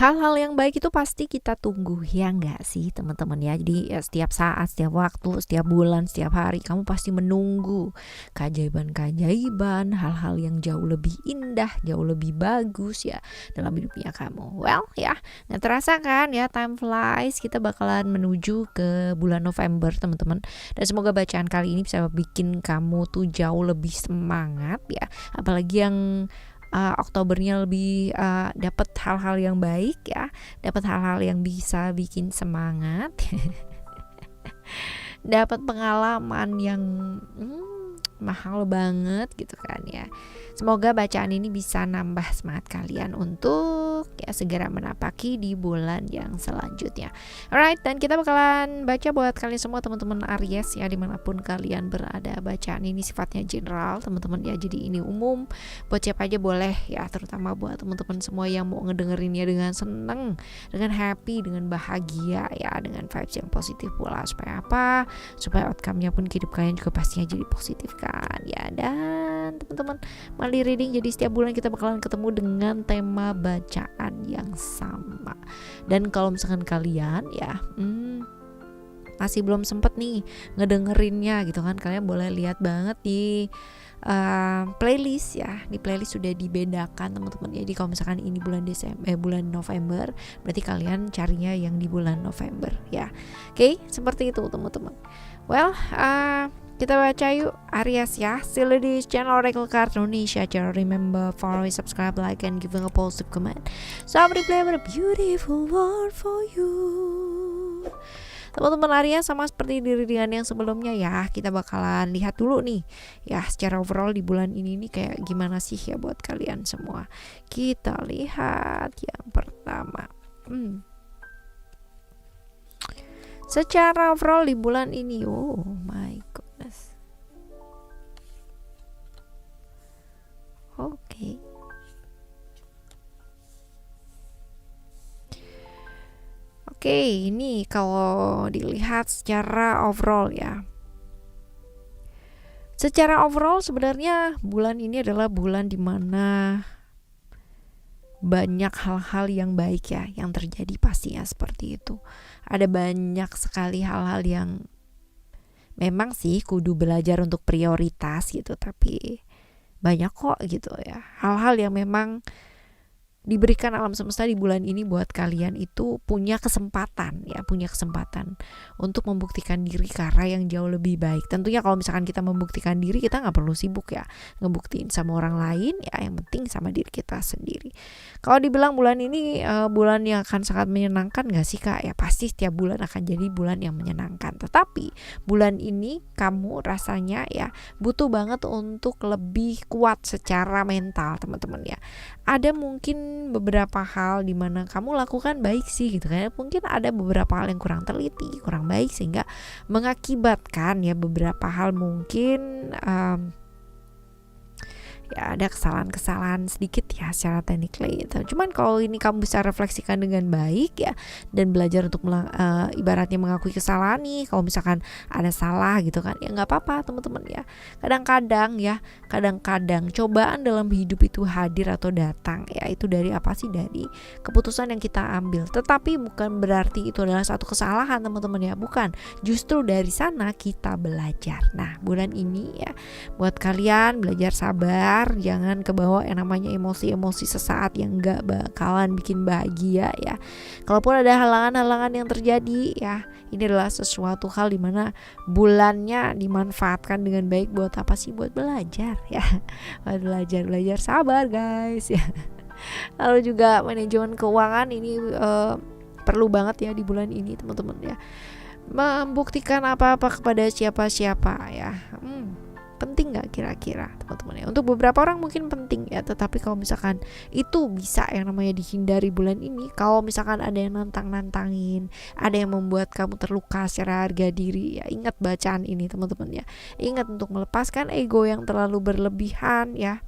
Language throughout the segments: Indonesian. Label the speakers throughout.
Speaker 1: Hal-hal yang baik itu pasti kita tunggu, ya enggak sih teman-teman ya. Jadi ya setiap saat, setiap waktu, setiap bulan, setiap hari kamu pasti menunggu keajaiban-keajaiban, hal-hal yang jauh lebih indah, jauh lebih bagus ya dalam hidupnya kamu. Well ya, nggak terasa kan ya, time flies. Kita bakalan menuju ke bulan November teman-teman. Dan semoga bacaan kali ini bisa bikin kamu tuh jauh lebih semangat ya. Apalagi yang Oktobernya lebih dapat hal-hal yang baik ya, dapat hal-hal yang bisa bikin semangat, dapat pengalaman yang mahal banget gitu kan ya. Semoga bacaan ini bisa nambah semangat kalian untuk ya segera menapaki di bulan yang selanjutnya. Alright, dan kita bakalan baca buat kalian semua teman-teman Aries ya, dimanapun kalian berada. Bacaan ini sifatnya general teman-teman ya, jadi ini umum buat siapa aja boleh ya, terutama buat teman-teman semua yang mau ngedengerinnya dengan seneng, dengan happy, dengan bahagia ya, dengan vibes yang positif pula. Supaya apa? Supaya outcome-nya pun hidup kalian juga pastinya jadi positif kan ya. Dan teman-teman Mali Reading, jadi setiap bulan kita bakalan ketemu dengan tema bacaan yang sama. Dan kalau misalkan kalian ya masih belum sempet nih ngedengerinnya gitu kan, kalian boleh lihat banget di playlist ya. Di playlist sudah dibedakan teman-teman. Jadi kalau misalkan ini bulan bulan November, berarti kalian carinya yang di bulan November ya. Oke, seperti itu teman-teman. Well, kita baca yuk Aries ya. Still di channel Oracle Card Indonesia. Jangan remember follow, subscribe, like, and giving a positive comment. So I play a beautiful world for you. Teman-teman Aries, sama seperti di readingan yang sebelumnya ya, kita bakalan lihat dulu nih ya secara overall di bulan ini nih kayak gimana sih ya buat kalian semua. Kita lihat yang pertama. Secara overall di bulan ini, oh my goodness. Oke. Oke, ini kalau dilihat secara overall ya. Secara overall sebenarnya bulan ini adalah bulan dimana banyak hal-hal yang baik ya yang terjadi, pastinya seperti itu. Ada banyak sekali hal-hal yang memang sih kudu belajar untuk prioritas gitu, tapi banyak kok gitu ya hal-hal yang memang diberikan alam semesta di bulan ini buat kalian itu punya kesempatan untuk membuktikan diri ke arah yang jauh lebih baik. Tentunya kalau misalkan kita membuktikan diri, kita nggak perlu sibuk ya ngebuktiin sama orang lain ya, yang penting sama diri kita sendiri. Kalau dibilang bulan ini bulan yang akan sangat menyenangkan nggak sih kak? Ya pasti setiap bulan akan jadi bulan yang menyenangkan, tetapi bulan ini kamu rasanya ya butuh banget untuk lebih kuat secara mental teman-teman ya. Ada mungkin beberapa hal di mana kamu lakukan baik sih gitu kan, mungkin ada beberapa hal yang kurang teliti, kurang baik, sehingga mengakibatkan ya beberapa hal mungkin ya ada kesalahan-kesalahan sedikit ya secara technically gitu. Cuman kalau ini kamu bisa refleksikan dengan baik ya, dan belajar untuk ibaratnya mengakui kesalahan nih. Kalau misalkan ada salah gitu kan, ya nggak apa-apa teman-teman ya. Kadang-kadang cobaan dalam hidup itu hadir atau datang ya, itu dari apa sih? Dari keputusan yang kita ambil. Tetapi bukan berarti itu adalah satu kesalahan teman-teman ya, bukan. Justru dari sana kita belajar. Nah bulan ini ya buat kalian belajar sabar, jangan kebawa yang namanya emosi-emosi sesaat yang gak bakalan bikin bahagia ya. Kalaupun ada halangan-halangan yang terjadi ya, ini adalah sesuatu hal dimana bulannya dimanfaatkan dengan baik. Buat apa sih? Buat belajar ya. Buat belajar sabar guys ya. Lalu juga manajemen keuangan ini perlu banget ya di bulan ini teman-teman ya. Membuktikan apa-apa kepada siapa-siapa ya, penting gak kira-kira teman-teman ya? Untuk beberapa orang mungkin penting ya, tetapi kalau misalkan itu bisa yang namanya dihindari bulan ini. Kalau misalkan ada yang nantangin, ada yang membuat kamu terluka secara harga diri ya, ingat bacaan ini teman-teman ya. Ingat untuk melepaskan ego yang terlalu berlebihan ya.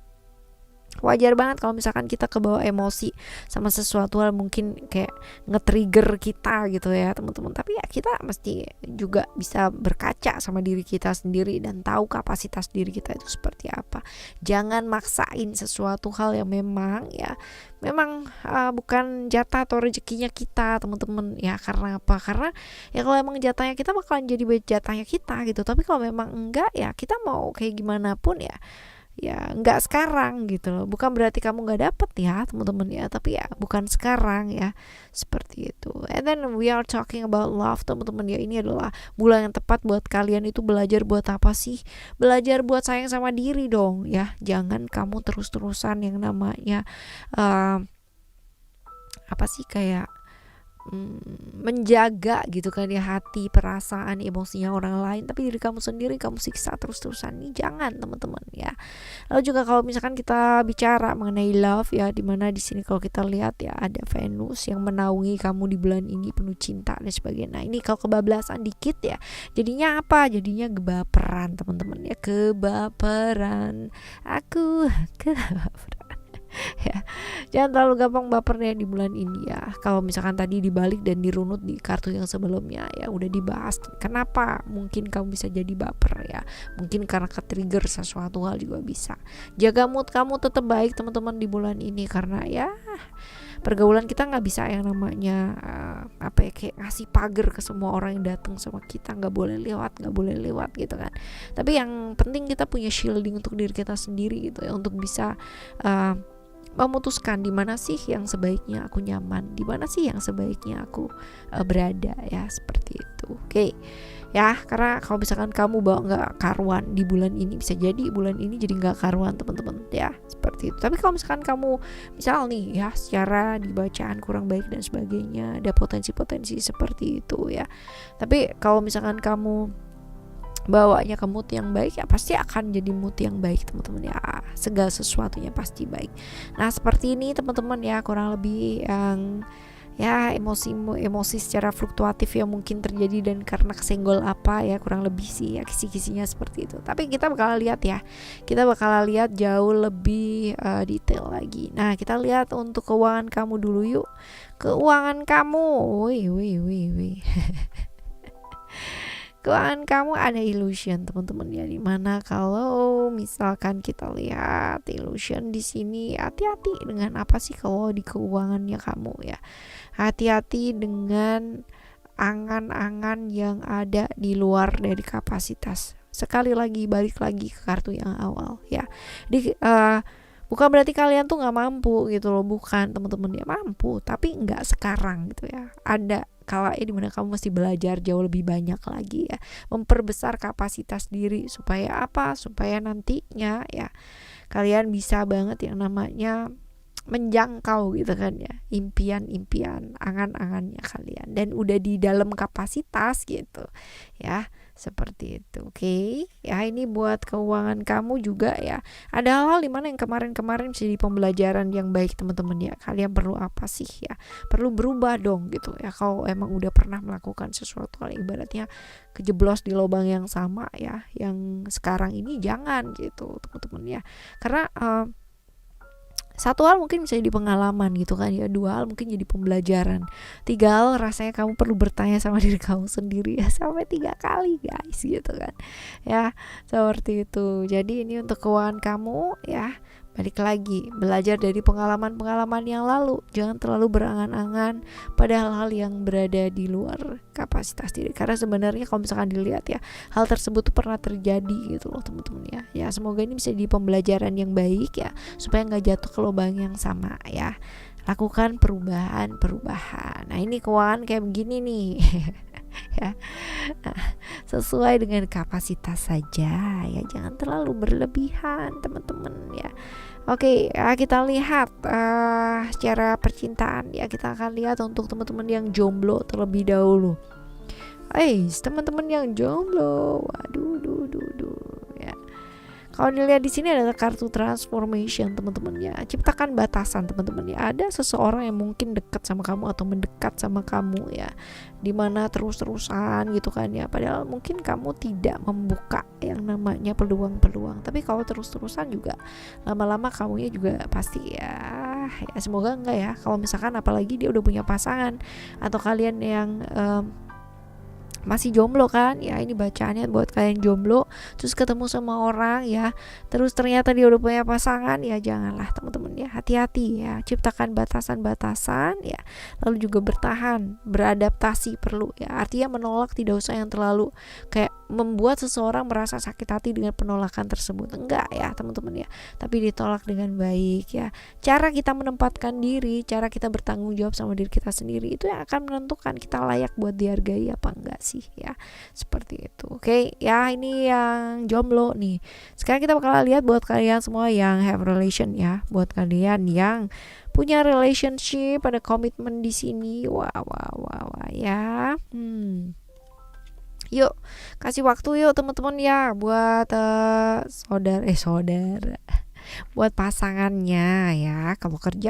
Speaker 1: Wajar banget kalau misalkan kita kebawa emosi sama sesuatu hal, mungkin kayak nge-trigger kita gitu ya teman-teman. Tapi ya kita mesti juga bisa berkaca sama diri kita sendiri dan tahu kapasitas diri kita itu seperti apa. Jangan maksain sesuatu hal yang memang bukan jatah atau rezekinya kita teman-teman ya. Karena apa? Karena ya kalau emang jatahnya kita bakalan jadi jatahnya kita gitu. Tapi kalau memang enggak, ya kita mau kayak gimana pun ya nggak sekarang gitu loh. Bukan berarti kamu nggak dapet ya teman-teman ya, tapi ya bukan sekarang ya, seperti itu. And then we are talking about love teman-teman ya. Ini adalah bulan yang tepat buat kalian itu belajar buat apa sih? Belajar buat sayang sama diri dong ya. Jangan kamu terus-terusan yang namanya apa sih, kayak menjaga gitu kan ya hati, perasaan, emosinya orang lain, tapi diri kamu sendiri kamu siksa terus-terusan. Nih jangan teman-teman ya. Lalu juga kalau misalkan kita bicara mengenai love ya, dimana di sini kalau kita lihat ya ada Venus yang menaungi kamu di bulan ini, penuh cinta dan sebagainya. Nah ini kalau kebablasan dikit ya jadinya apa? Jadinya kebaperan teman-teman ya, kebaperan, aku kebaperan. Ya, jangan terlalu gampang bapernya di bulan ini ya. Kalau misalkan tadi dibalik dan dirunut di kartu yang sebelumnya ya udah dibahas kenapa mungkin kamu bisa jadi baper ya. Mungkin karena ke-trigger sesuatu hal juga bisa. Jaga mood kamu tetap baik teman-teman di bulan ini, karena ya pergaulan kita nggak bisa yang namanya kayak ngasih pagar ke semua orang yang datang sama kita, nggak boleh lewat gitu kan. Tapi yang penting kita punya shielding untuk diri kita sendiri gitu ya, untuk bisa memutuskan di mana sih yang sebaiknya aku nyaman, di mana sih yang sebaiknya aku berada ya, seperti itu. Oke. Ya, karena kalau misalkan kamu bawa nggak karuan di bulan ini, bisa jadi bulan ini jadi nggak karuan teman-teman ya, seperti itu. Tapi kalau misalkan kamu misal nih ya secara di bacaan kurang baik dan sebagainya, ada potensi-potensi seperti itu ya. Tapi kalau misalkan kamu bawanya ke mood yang baik ya pasti akan jadi mood yang baik teman-teman ya, segala sesuatunya pasti baik. Nah seperti ini teman-teman ya, kurang lebih yang ya emosi secara fluktuatif yang mungkin terjadi dan karena kesenggol apa ya, kurang lebih sih ya kisi-kisinya seperti itu. Tapi kita bakal lihat jauh lebih detail lagi. Nah kita lihat untuk keuangan kamu dulu yuk. Keuangan kamu, wih. Keuangan kamu ada illusion teman-teman ya, dimana kalau misalkan kita lihat illusion di sini, hati-hati dengan apa sih kalau di keuangannya kamu ya. Hati-hati dengan angan-angan yang ada di luar dari kapasitas. Sekali lagi balik lagi ke kartu yang awal ya. Bukan berarti kalian tuh nggak mampu gitu loh, bukan teman-teman, ya mampu tapi nggak sekarang gitu ya. Ada kalanya dimana kamu mesti belajar jauh lebih banyak lagi ya, memperbesar kapasitas diri supaya apa? Supaya nantinya ya kalian bisa banget yang namanya menjangkau gitu kan ya, impian-impian, angan-angannya kalian, dan udah di dalam kapasitas gitu ya, seperti itu. Oke. Ya ini buat keuangan kamu juga ya. Ada hal-hal dimana yang kemarin-kemarin bisa jadi pembelajaran yang baik teman-teman ya. Kalian perlu apa sih ya? Perlu berubah dong gitu ya. Kalau emang udah pernah melakukan sesuatu hal ibaratnya kejeblos di lubang yang sama ya, yang sekarang ini jangan gitu teman-teman ya. Karena satu hal mungkin bisa jadi pengalaman gitu kan ya, dua hal mungkin jadi pembelajaran, tiga hal rasanya kamu perlu bertanya sama diri kamu sendiri ya, sampai 3 kali guys gitu kan ya, seperti itu. Jadi ini untuk keuangan kamu ya, balik lagi belajar dari pengalaman-pengalaman yang lalu, jangan terlalu berangan-angan pada hal-hal yang berada di luar kapasitas diri, karena sebenarnya kalau misalkan dilihat ya hal tersebut tuh pernah terjadi gitu loh teman-teman ya. Ya semoga ini bisa jadi pembelajaran yang baik ya, supaya nggak jatuh ke lubang yang sama ya. Lakukan perubahan. Nah ini keuangan kayak begini nih ya, nah, sesuai dengan kapasitas saja ya, jangan terlalu berlebihan teman-teman ya. Oke ya, kita lihat secara percintaan ya, kita akan lihat untuk teman-teman yang jomblo terlebih dahulu. Teman-teman yang jomblo, waduh ya, Kalau dilihat di sini adalah kartu transformation teman-teman ya. Ciptakan batasan teman-teman ya. Ada seseorang yang mungkin dekat sama kamu atau mendekat sama kamu ya, dimana terus-terusan gitu kan ya, padahal mungkin kamu tidak membuka yang namanya peluang-peluang, tapi kalau terus-terusan juga lama-lama kamunya juga pasti ya semoga enggak ya, kalau misalkan apalagi dia udah punya pasangan atau kalian yang masih jomblo kan ya, ini bacaannya buat kalian jomblo terus ketemu sama orang ya, terus ternyata dia udah punya pasangan ya, janganlah teman-teman ya, hati-hati ya, ciptakan batasan-batasan ya, lalu juga bertahan, beradaptasi perlu ya, artinya menolak tidak usah yang terlalu kayak membuat seseorang merasa sakit hati dengan penolakan tersebut, enggak ya teman-teman ya, tapi ditolak dengan baik ya. Cara kita menempatkan diri, cara kita bertanggung jawab sama diri kita sendiri, itu yang akan menentukan kita layak buat dihargai apa enggak sih ya, seperti itu. Oke ya, ini yang jomblo nih. Sekarang kita bakal lihat buat kalian semua yang have relation ya, buat kalian yang punya relationship, ada komitmen di sini, wah ya. Yuk kasih waktu yuk teman-teman ya buat saudara buat pasangannya ya, kalau kerja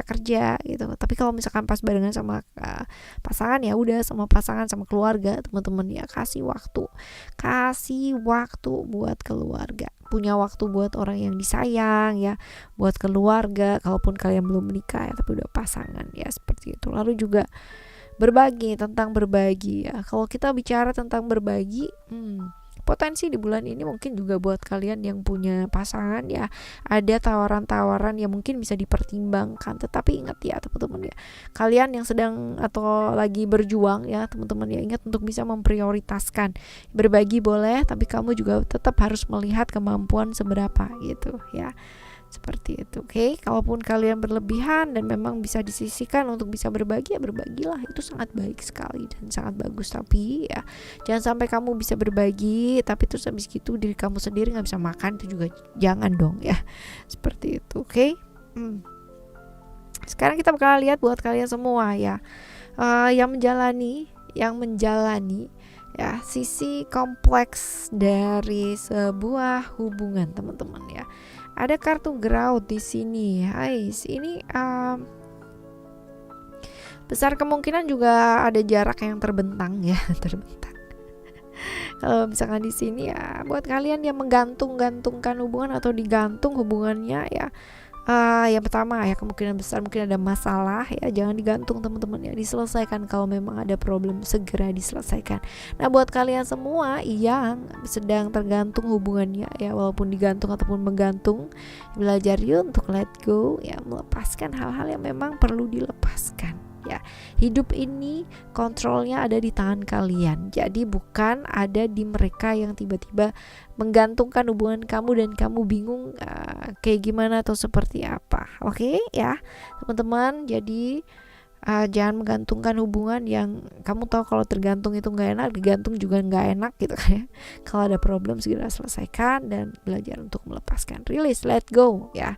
Speaker 1: gitu, tapi kalau misalkan pas barengan sama pasangan ya udah sama pasangan sama keluarga teman-teman ya, kasih waktu buat keluarga, punya waktu buat orang yang disayang ya, buat keluarga kalaupun kalian belum menikah ya tapi udah pasangan ya, seperti itu. Lalu juga berbagi ya, kalau kita bicara tentang berbagi, potensi di bulan ini mungkin juga buat kalian yang punya pasangan ya, ada tawaran-tawaran yang mungkin bisa dipertimbangkan, tetapi ingat ya teman-teman ya, kalian yang sedang atau lagi berjuang ya teman-teman ya, ingat untuk bisa memprioritaskan berbagi boleh, tapi kamu juga tetap harus melihat kemampuan seberapa gitu ya, seperti itu. Oke, kalaupun kalian berlebihan dan memang bisa disisihkan untuk bisa berbagi ya berbagilah, itu sangat baik sekali dan sangat bagus. Tapi ya jangan sampai kamu bisa berbagi tapi terus habis gitu diri kamu sendiri nggak bisa makan, itu juga jangan dong ya, seperti itu. Oke. Sekarang kita bakal lihat buat kalian semua ya, yang menjalani ya sisi kompleks dari sebuah hubungan teman-teman ya. Ada kartu ground di sini. Ini besar kemungkinan juga ada jarak yang terbentang ya, terbentang. Kalau misalkan di sini ya buat kalian yang menggantungkan hubungan atau digantung hubungannya ya, yang pertama ya kemungkinan besar mungkin ada masalah ya, jangan digantung teman-teman ya, diselesaikan kalau memang ada problem, segera diselesaikan. Nah buat kalian semua yang sedang tergantung hubungannya ya, walaupun digantung ataupun menggantung, belajar yuk untuk let go ya, melepaskan hal-hal yang memang perlu dilepaskan ya. Hidup ini kontrolnya ada di tangan kalian, jadi bukan ada di mereka yang tiba-tiba menggantungkan hubungan kamu dan kamu bingung kayak gimana atau seperti apa. Oke ya teman-teman, jadi jangan menggantungkan hubungan yang kamu tahu kalau tergantung itu nggak enak, digantung juga nggak enak gitu kan ya. Kalau ada problem segera selesaikan dan belajar untuk melepaskan, release, let go ya.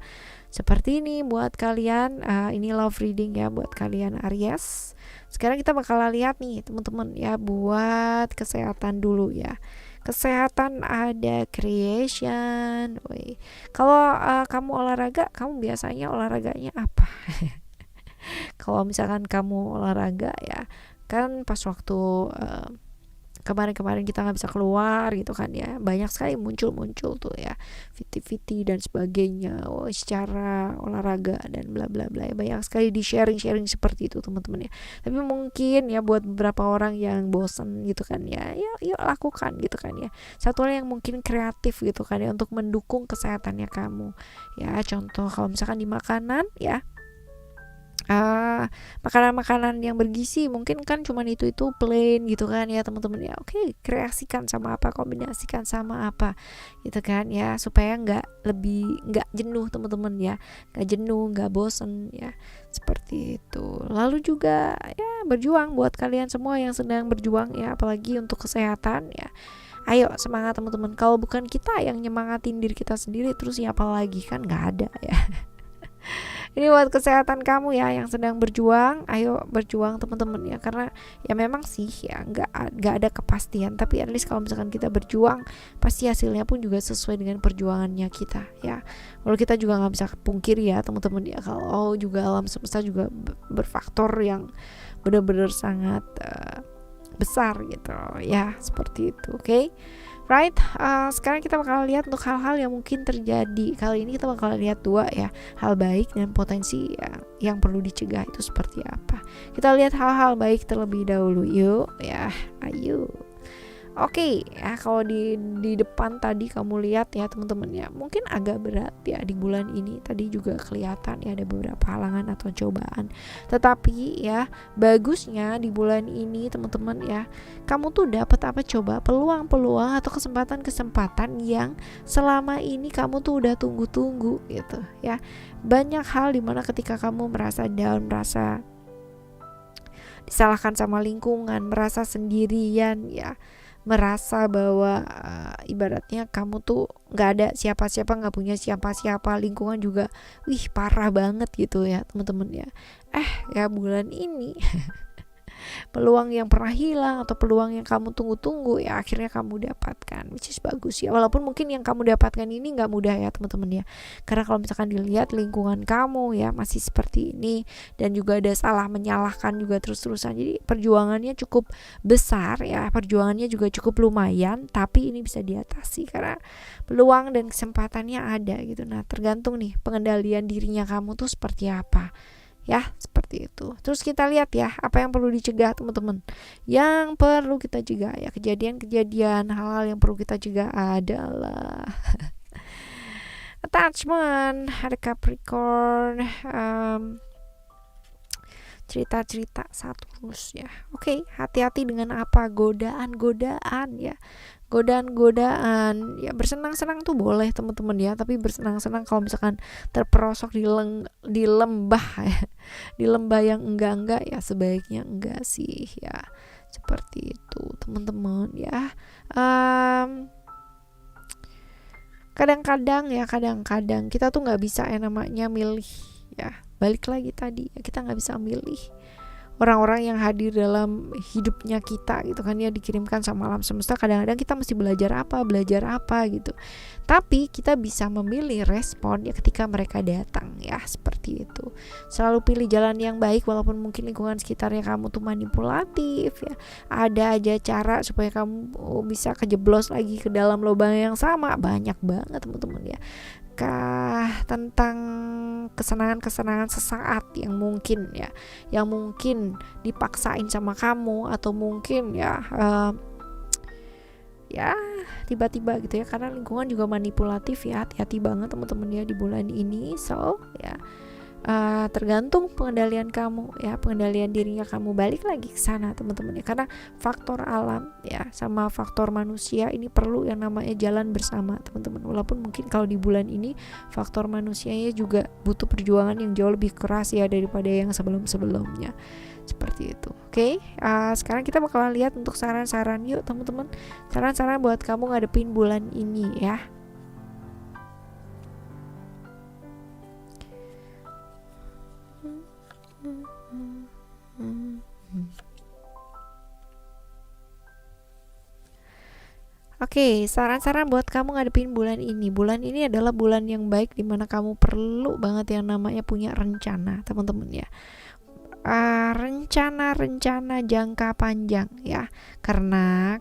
Speaker 1: Seperti ini buat kalian, ini love reading ya buat kalian Aries. Sekarang kita bakal lihat nih teman-teman ya buat kesehatan dulu ya. Kesehatan ada creation. Kalau kamu olahraga, kamu biasanya olahraganya apa? Kalau misalkan kamu olahraga ya, kan pas waktu kemarin kita nggak bisa keluar gitu kan ya, banyak sekali muncul tuh ya VT dan sebagainya secara olahraga dan bla bla bla, banyak sekali di sharing seperti itu teman-teman ya. Tapi mungkin ya buat beberapa orang yang bosen gitu kan ya, yuk lakukan gitu kan ya, satu hal yang mungkin kreatif gitu kan ya untuk mendukung kesehatannya kamu ya. Contoh kalau misalkan di makanan ya, makanan-makanan yang bergizi mungkin kan cuman itu plain gitu kan ya teman-teman ya. Oke, kreasikan sama apa, kombinasikan sama apa gitu kan ya, supaya nggak jenuh teman-teman ya, nggak jenuh, nggak bosen ya, seperti itu. Lalu juga ya berjuang buat kalian semua yang sedang berjuang ya, apalagi untuk kesehatan ya. Ayo semangat teman-teman, kalau bukan kita yang nyemangatin diri kita sendiri terus siapa lagi, kan nggak ada ya. Ini buat kesehatan kamu ya yang sedang berjuang. Ayo berjuang teman-teman ya, karena ya memang sih ya nggak ada kepastian, tapi at least kalau misalkan kita berjuang pasti hasilnya pun juga sesuai dengan perjuangannya kita ya. Kalau kita juga nggak bisa pungkiri ya teman-teman ya, kalau juga alam semesta juga berfaktor yang benar-benar sangat besar gitu ya, seperti itu. Oke. Right, sekarang kita bakal lihat untuk hal-hal yang mungkin terjadi. Kali ini kita bakal lihat 2 ya, hal baik dan potensi ya, yang perlu dicegah itu seperti apa. Kita lihat hal-hal baik terlebih dahulu yuk ya, ayo. Oke ya, kalau di depan tadi kamu lihat ya teman-teman ya, mungkin agak berat ya di bulan ini. Tadi juga kelihatan ya ada beberapa halangan atau cobaan. Tetapi ya bagusnya di bulan ini teman-teman ya, kamu tuh dapat apa coba, peluang-peluang atau kesempatan-kesempatan yang selama ini kamu tuh udah tunggu-tunggu gitu ya. Banyak hal dimana ketika kamu merasa down, merasa disalahkan sama lingkungan, merasa sendirian ya, merasa bahwa ibaratnya kamu tuh nggak ada siapa-siapa, nggak punya siapa-siapa, lingkungan juga parah banget gitu ya teman-teman ya. Ya bulan ini peluang yang pernah hilang atau peluang yang kamu tunggu-tunggu ya akhirnya kamu dapatkan, which is bagus ya. Walaupun mungkin yang kamu dapatkan ini nggak mudah ya teman-teman ya, karena kalau misalkan dilihat lingkungan kamu ya masih seperti ini, dan juga ada salah menyalahkan juga terus-terusan, jadi perjuangannya cukup besar ya, perjuangannya juga cukup lumayan, tapi ini bisa diatasi karena peluang dan kesempatannya ada gitu. Nah tergantung nih pengendalian dirinya kamu tuh seperti apa ya, seperti itu. Terus kita lihat ya apa yang perlu dicegah teman-teman. Yang perlu kita cegah ya, kejadian-kejadian, hal-hal yang perlu kita cegah adalah attachment, ada Capricorn, cerita-cerita Saturnus ya. Oke, hati-hati dengan apa, godaan ya, godaan ya. Bersenang-senang tuh boleh teman-teman ya, tapi bersenang-senang kalau misalkan terperosok di lembah ya, di lembah yang enggak ya, sebaiknya enggak sih ya, seperti itu teman-teman ya. Kadang-kadang kita tuh nggak bisa yang namanya milih ya, balik lagi tadi ya, kita nggak bisa milih orang-orang yang hadir dalam hidupnya kita gitu kan ya, dikirimkan sama alam semesta. Kadang-kadang kita mesti belajar apa gitu, tapi kita bisa memilih respon ya ketika mereka datang ya, seperti itu. Selalu pilih jalan yang baik walaupun mungkin lingkungan sekitarnya kamu tuh manipulatif ya, ada aja cara supaya kamu bisa kejeblos lagi ke dalam lubang yang sama. Banyak banget teman-teman ya, tentang kesenangan-kesenangan sesaat yang mungkin dipaksain sama kamu, atau mungkin ya tiba-tiba gitu ya, karena lingkungan juga manipulatif ya. Hati-hati banget teman-teman ya di bulan ini. So ya tergantung pengendalian kamu ya, pengendalian dirinya kamu. Balik lagi ke sana teman-teman ya, karena faktor alam ya sama faktor manusia ini perlu yang namanya jalan bersama teman-teman. Walaupun mungkin kalau di bulan ini faktor manusianya juga butuh perjuangan yang jauh lebih keras ya daripada yang sebelum-sebelumnya, seperti itu. Oke, sekarang kita bakalan lihat untuk saran-saran yuk teman-teman, saran-saran buat kamu ngadepin bulan ini ya. Oke, saran-saran buat kamu ngadepin bulan ini. Bulan ini adalah bulan yang baik dimana kamu perlu banget yang namanya punya rencana teman-teman ya. Rencana jangka panjang ya, karena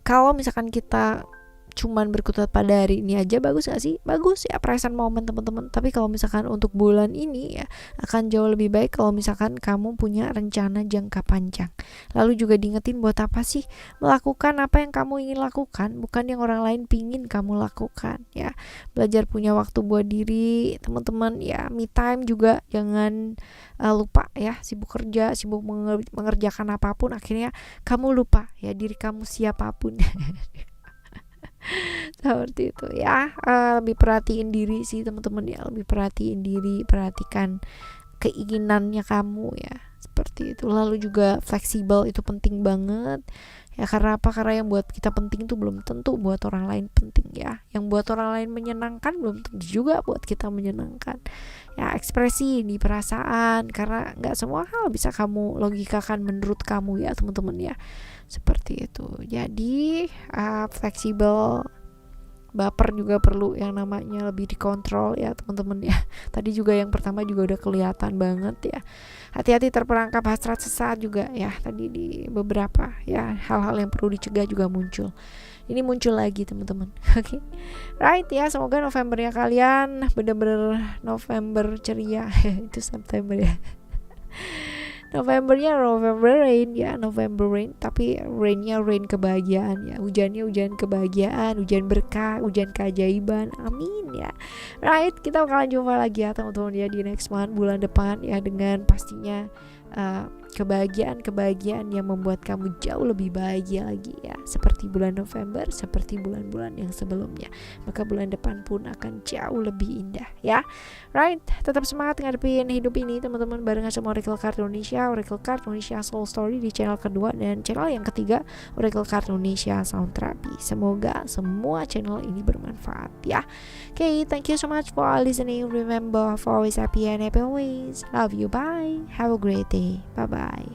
Speaker 1: kalau misalkan kita cuman berkutat pada hari ini aja, bagus gak sih? Bagus ya, present moment teman-teman. Tapi kalau misalkan untuk bulan ini ya, akan jauh lebih baik kalau misalkan kamu punya rencana jangka panjang. Lalu juga diingetin buat apa sih melakukan apa yang kamu ingin lakukan, bukan yang orang lain pingin kamu lakukan ya. Belajar punya waktu buat diri teman-teman ya, me time juga jangan lupa ya. Sibuk kerja, sibuk mengerjakan apapun, akhirnya kamu lupa ya diri kamu siapapun. Seperti itu ya. Lebih perhatiin diri sih teman-teman ya, lebih perhatiin diri, perhatikan keinginannya kamu ya, seperti itu. Lalu juga fleksibel itu penting banget Ya karena apa? Karena yang buat kita penting tuh belum tentu buat orang lain penting ya. Yang buat orang lain menyenangkan belum tentu juga buat kita menyenangkan. Ya ekspresi di perasaan, karena nggak semua hal bisa kamu logikakan menurut kamu ya teman-teman ya. Seperti itu. Jadi fleksibel. Baper juga perlu yang namanya lebih dikontrol ya teman-teman ya. Tadi juga yang pertama juga udah kelihatan banget ya. Hati-hati terperangkap hasrat sesaat juga ya. Tadi di beberapa ya hal-hal yang perlu dicegah juga muncul. Ini muncul lagi teman-teman. Oke. Right ya, semoga Novembernya kalian bener-bener November ceria. Itu September ya. Novembernya November rain ya, November rain, tapi rainnya rain kebahagiaan ya, hujannya hujan kebahagiaan, hujan berkah, hujan keajaiban, amin ya. Right, kita bakalan jumpa lagi ya teman-teman ya di next month, bulan depan ya, dengan pastinya kebahagiaan yang membuat kamu jauh lebih bahagia lagi ya, seperti bulan November, seperti bulan-bulan yang sebelumnya. Maka bulan depan pun akan jauh lebih indah ya. Right, tetap semangat ngadepin hidup ini teman-teman, barengan sama Oracle Card Indonesia, Oracle Card Indonesia Soul Story di channel kedua, dan channel yang ketiga Oracle Card Indonesia Sound Therapy. Semoga semua channel ini bermanfaat ya. Okay, thank you so much for listening. Remember, for always happy and happy always. Love you, bye. Have a great day. Bye bye.